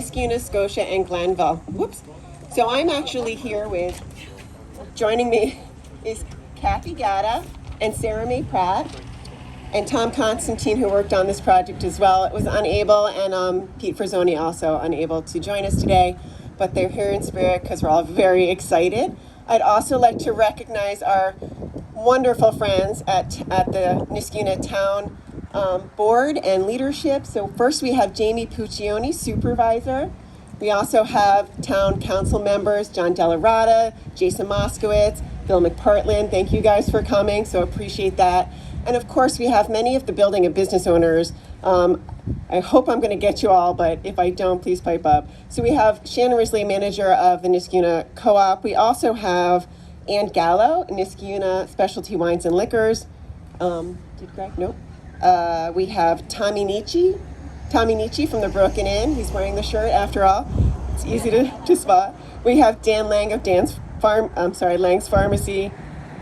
Niskayuna, Scotia, and Glenville. Whoops. So I'm actually here with, joining me is Kathy Gatta and Sarah Mae Pratt and Tom Constantine, who worked on this project as well. It was unable, and Pete Frazzoni also unable to join us today, but they're here in spirit because we're all very excited. I'd also like to recognize our wonderful friends at the Niskayuna Town Board and leadership. So first we have Jaime Puccioni, Supervisor. We also have Town Council members, John Delarada, Jason Moskowitz, Bill McPartland. Thank you guys for coming, so appreciate that. And of course we have many of the building and business owners. I hope I'm going to get you all, but if I don't, please pipe up. So we have Shannon, Risley, manager of the Niskayuna Co-op. We also have Gallo, Niskayuna Specialty Wines and Liquors. Did Greg? Nope. We have Tommy Nietzsche from the Broken Inn. He's wearing the shirt after all. It's easy to spot. We have Dan Lang of Lang's Pharmacy.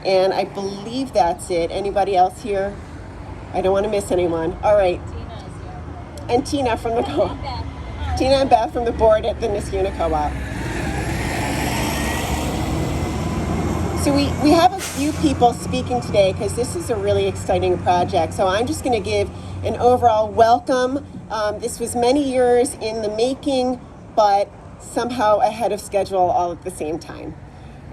And I believe that's it. Anybody else here? I don't want to miss anyone. All right. Tina's here. And Tina from the co-op. Tina and Beth from the board at the Niskayuna Co-op. So we have a few people speaking today because this is a really exciting project. So I'm just going to give an overall welcome. This was many years in the making, but somehow ahead of schedule all at the same time.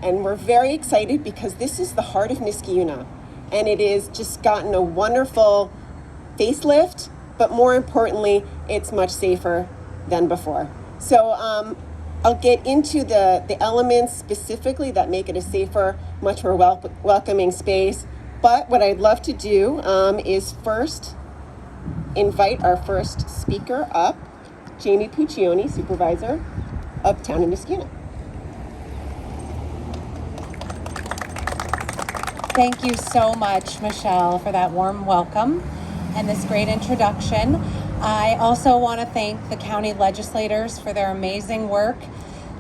And we're very excited because this is the heart of Niskayuna, and it has just gotten a wonderful facelift, but more importantly, it's much safer than before. So I'll get into the elements specifically that make it a safer, much more welcoming space. But what I'd love to do is first invite our first speaker up, Jaime Puccioni, Supervisor of Town of Niskayuna. Thank you so much, Michelle, for that warm welcome and this great introduction. I also want to thank the county legislators for their amazing work.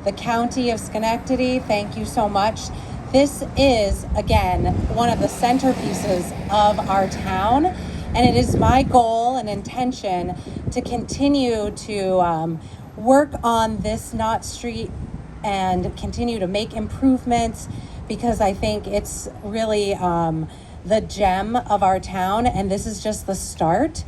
The county of Schenectady, thank you so much. This is, again, one of the centerpieces of our town, and it is my goal and intention to continue to work on this Nott Street and continue to make improvements, because I think it's really the gem of our town, and this is just the start.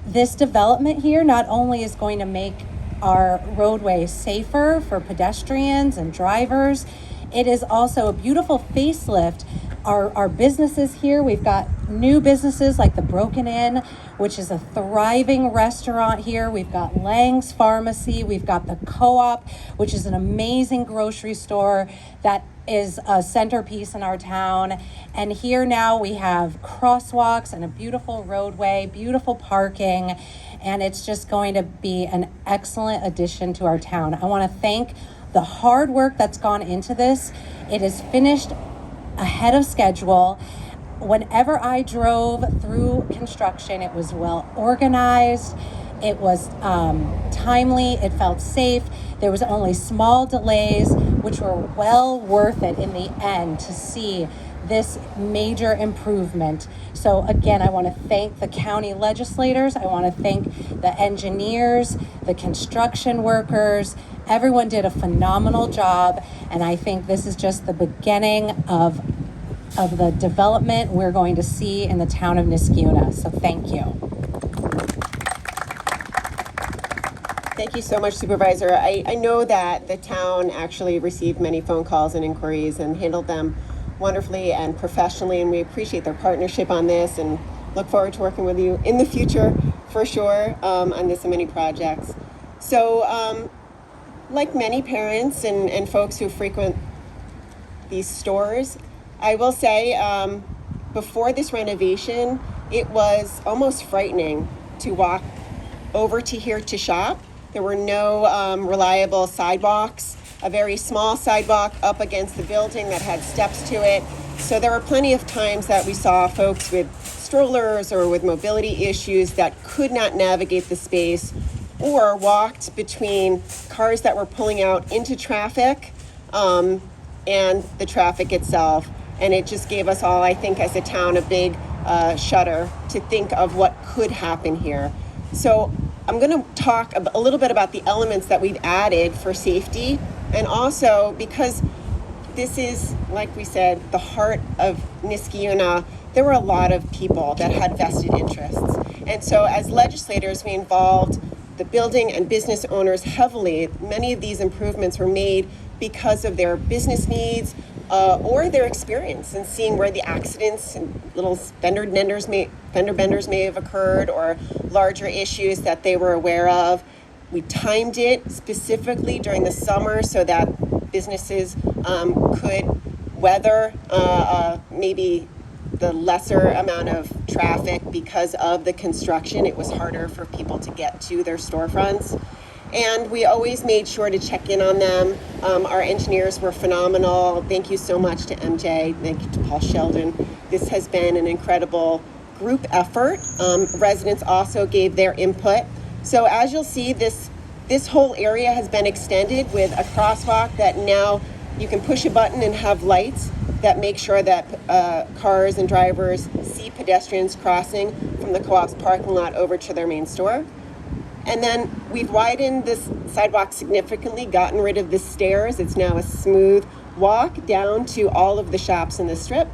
This development here not only is going to make our roadway safer for pedestrians and drivers, it is also a beautiful facelift. Our businesses here, we've got new businesses like the Broken Inn, which is a thriving restaurant here. We've got Lang's Pharmacy. We've got the Co-op, which is an amazing grocery store that is a centerpiece in our town. And here now we have crosswalks and a beautiful roadway, beautiful parking, and it's just going to be an excellent addition to our town. I want to thank the hard work that's gone into this. It is finished ahead of schedule. Whenever I drove through construction, it was well organized, it was timely, it felt safe. There was only small delays, which were well worth it in the end to see this major improvement. So again, I want to thank the county legislators. I want to thank the engineers, the construction workers. Everyone did a phenomenal job, and I think this is just the beginning of the development we're going to see in the town of Niskayuna. So thank you. Thank you so much, Supervisor. I know that the town actually received many phone calls and inquiries and handled them wonderfully and professionally, and we appreciate their partnership on this and look forward to working with you in the future for sure on this and many projects. So like many parents and folks who frequent these stores, I will say before this renovation, it was almost frightening to walk over to here to shop. There were no reliable sidewalks, a very small sidewalk up against the building that had steps to it. So there were plenty of times that we saw folks with strollers or with mobility issues that could not navigate the space or walked between cars that were pulling out into traffic and the traffic itself. And it just gave us all, I think, as a town, a big shudder to think of what could happen here. So I'm going to talk a little bit about the elements that we've added for safety, and also because this is, like we said, the heart of Niskayuna. There were a lot of people that had vested interests. And so as legislators, we involved the building and business owners heavily. Many of these improvements were made because of their business needs or their experience in seeing where the accidents and little fender benders may have occurred, or larger issues that they were aware of. We timed it specifically during the summer so that businesses could weather maybe the lesser amount of traffic because of the construction. It was harder for people to get to their storefronts. And we always made sure to check in on them. Our engineers were phenomenal. Thank you so much to MJ. Thank you to Paul Sheldon. This has been an incredible group effort. Residents also gave their input. So as you'll see, this whole area has been extended with a crosswalk that now you can push a button and have lights that make sure that cars and drivers see pedestrians crossing from the co-op's parking lot over to their main store. And then we've widened this sidewalk significantly, gotten rid of the stairs. It's now a smooth walk down to all of the shops in the strip.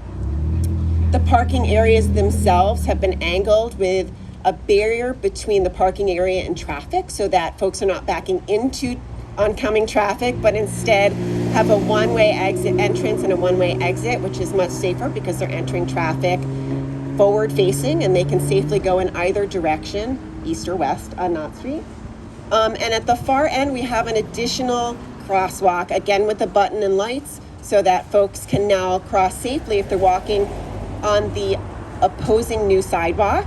The parking areas themselves have been angled with a barrier between the parking area and traffic so that folks are not backing into oncoming traffic, but instead have a one-way exit entrance and a one-way exit, which is much safer because they're entering traffic forward facing and they can safely go in either direction, east or west on Nott Street. And at the far end, we have an additional crosswalk, again with a button and lights, so that folks can now cross safely if they're walking on the opposing new sidewalk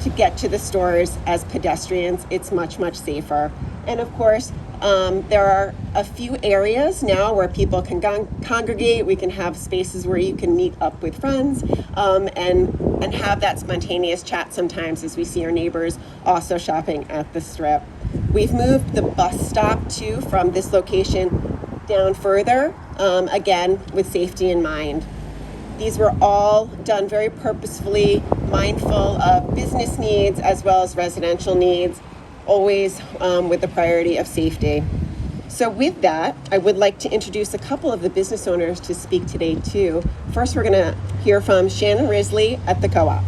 to get to the stores as pedestrians. It's much, much safer. And of course, there are a few areas now where people can congregate. We can have spaces where you can meet up with friends and have that spontaneous chat sometimes as we see our neighbors also shopping at the strip. We've moved the bus stop too from this location down further, again, with safety in mind. These were all done very purposefully, mindful of business needs as well as residential needs, always with the priority of safety. So with that, I would like to introduce a couple of the business owners to speak today too. First, we're gonna hear from Shannon Risley at the co-op.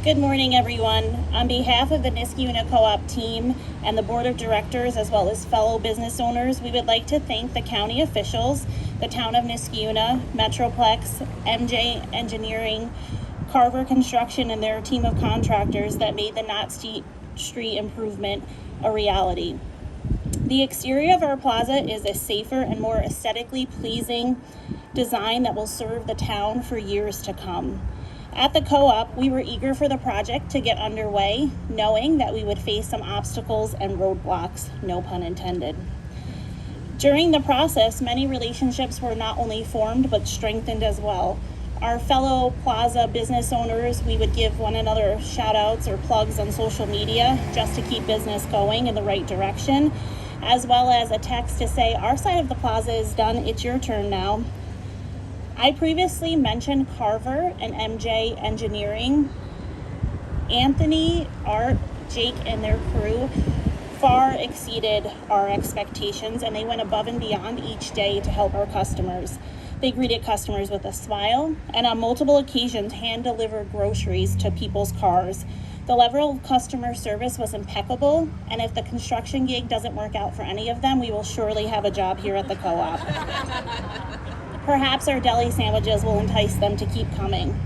Good morning, everyone. On behalf of the Niskayuna Co-op team and the board of directors, as well as fellow business owners, we would like to thank the county officials, the town of Niskayuna, Metroplex, MJ Engineering, Carver Construction, and their team of contractors that made the Nott Street improvement a reality. The exterior of our plaza is a safer and more aesthetically pleasing design that will serve the town for years to come. At the co-op, we were eager for the project to get underway, knowing that we would face some obstacles and roadblocks, no pun intended. During the process, many relationships were not only formed, but strengthened as well. Our fellow plaza business owners, we would give one another shout outs or plugs on social media just to keep business going in the right direction, as well as a text to say, our side of the plaza is done, it's your turn now. I previously mentioned Carver and MJ Engineering. Anthony, Art, Jake, and their crew far exceeded our expectations, and they went above and beyond each day to help our customers. They greeted customers with a smile, and on multiple occasions hand-delivered groceries to people's cars. The level of customer service was impeccable, and if the construction gig doesn't work out for any of them, we will surely have a job here at the co-op. Perhaps our deli sandwiches will entice them to keep coming.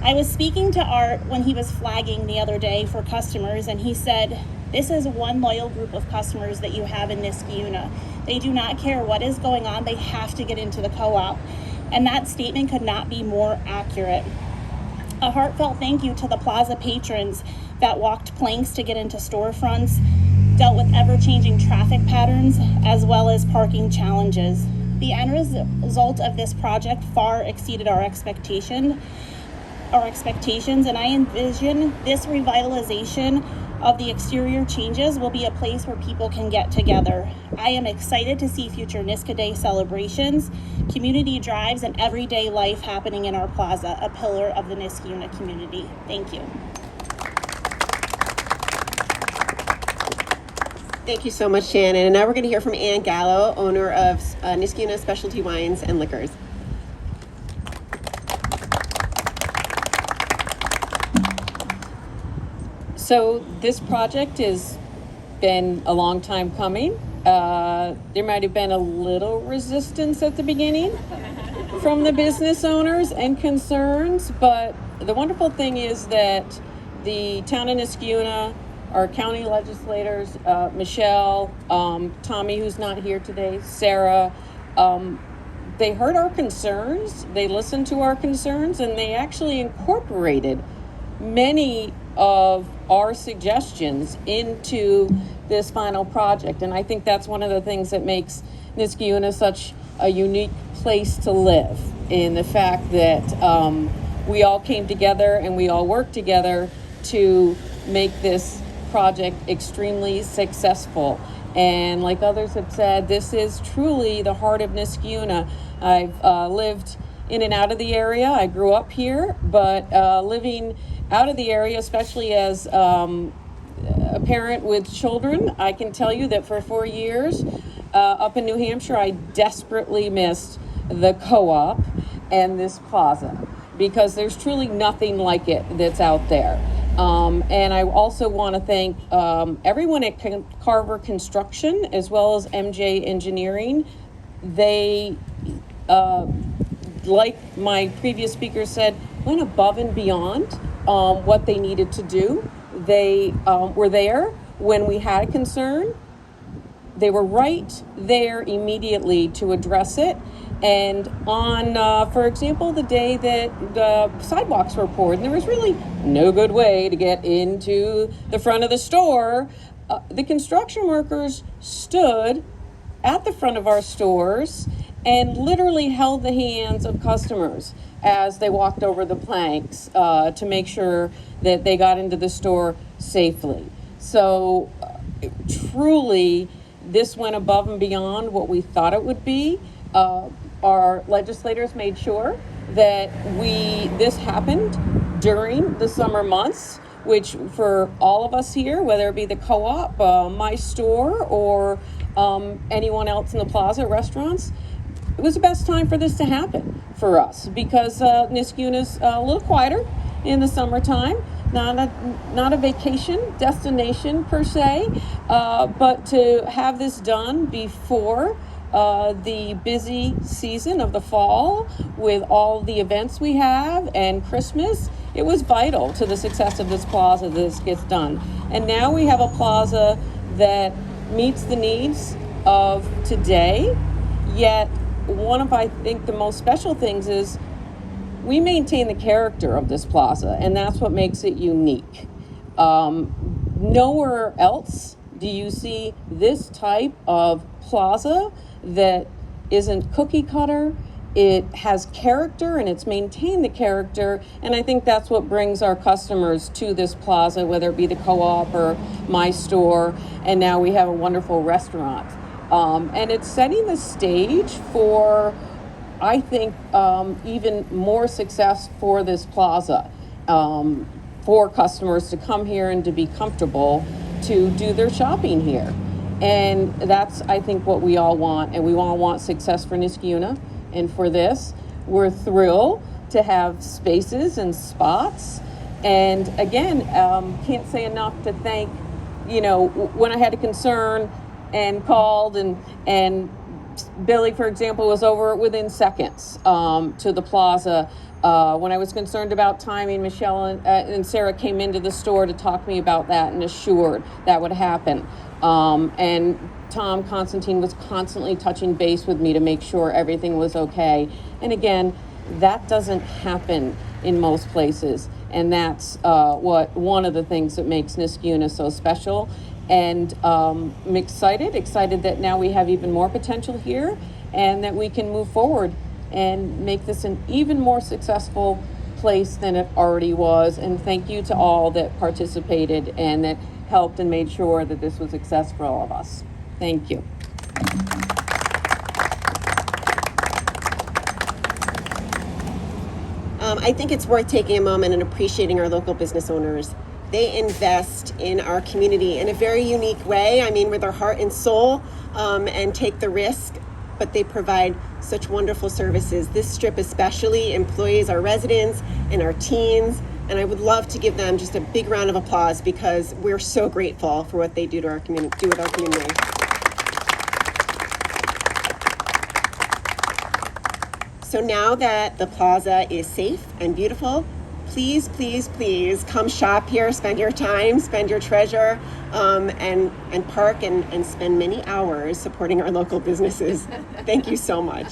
I was speaking to Art when he was flagging the other day for customers, and he said, this is one loyal group of customers that you have in Niskayuna. They do not care what is going on, they have to get into the co-op. And that statement could not be more accurate. A heartfelt thank you to the plaza patrons that walked planks to get into storefronts, dealt with ever-changing traffic patterns, as well as parking challenges. The end result of this project far exceeded our expectations, and I envision this revitalization of the exterior changes will be a place where people can get together. I am excited to see future Niska Day celebrations, community drives, and everyday life happening in our plaza, a pillar of the Niskayuna community. Thank you. Thank you so much, Shannon. And now we're going to hear from Ann Gallo, owner of Niskayuna Specialty Wines and Liquors. So this project has been a long time coming. There might have been a little resistance at the beginning from the business owners and concerns, but the wonderful thing is that the town of Niskayuna, our county legislators, Michelle, Tommy, who's not here today, Sarah, they heard our concerns, they listened to our concerns, and they actually incorporated many of our suggestions into this final project. And I think that's one of the things that makes Niskayuna such a unique place to live, in the fact that we all came together and we all worked together to make this project extremely successful. And like others have said, this is truly the heart of Niskayuna. I've lived in and out of the area. I grew up here, but living out of the area, especially as a parent with children, I can tell you that for 4 years up in New Hampshire, I desperately missed the co-op and this plaza, because there's truly nothing like it that's out there. And I also want to thank everyone at Carver Construction as well as MJ Engineering. They, like my previous speaker said, went above and beyond what they needed to do. They were there when we had a concern. They were right there immediately to address it. And on, for example, the day that the sidewalks were poured, and there was really no good way to get into the front of the store, the construction workers stood at the front of our stores and literally held the hands of customers as they walked over the planks to make sure that they got into the store safely. So truly, this went above and beyond what we thought it would be. Our legislators made sure that this happened during the summer months, which for all of us here, whether it be the co-op, my store, or anyone else in the plaza restaurants, it was the best time for this to happen for us, because Niskayuna's a little quieter in the summertime. Not a vacation destination per se, but to have this done before the busy season of the fall with all the events we have and Christmas, it was vital to the success of this plaza that this gets done. And now we have a plaza that meets the needs of today, yet one of, I think, the most special things is we maintain the character of this plaza, and that's what makes it unique. Nowhere else do you see this type of plaza that isn't cookie cutter. It has character, and it's maintained the character, and I think that's what brings our customers to this plaza, whether it be the co-op or my store, and now we have a wonderful restaurant. And it's setting the stage for, I think, even more success for this plaza, for customers to come here and to be comfortable to do their shopping here. And that's, I think, what we all want, and we all want success for Niskayuna. And for this, we're thrilled to have spaces and spots. And again, can't say enough to thank, when I had a concern and called, and Billy, for example, was over within seconds to the plaza. When I was concerned about timing, Michelle and Sarah came into the store to talk to me about that and assured that would happen. And Tom Constantine was constantly touching base with me to make sure everything was okay. And again, that doesn't happen in most places. And that's one of the things that makes Niskayuna so special. And I'm excited that now we have even more potential here, and that we can move forward and make this an even more successful place than it already was. And thank you to all that participated and that helped and made sure that this was a success for all of us. Thank you. I think it's worth taking a moment and appreciating our local business owners. They invest in our community in a very unique way. I mean, with their heart and soul, and take the risk, but they provide such wonderful services. This strip especially employs our residents and our teens, and I would love to give them just a big round of applause because we're so grateful for what they do to our community, do with our community. So now that the plaza is safe and beautiful, please, please, please come shop here, spend your time, spend your treasure, and park and spend many hours supporting our local businesses. Thank you so much.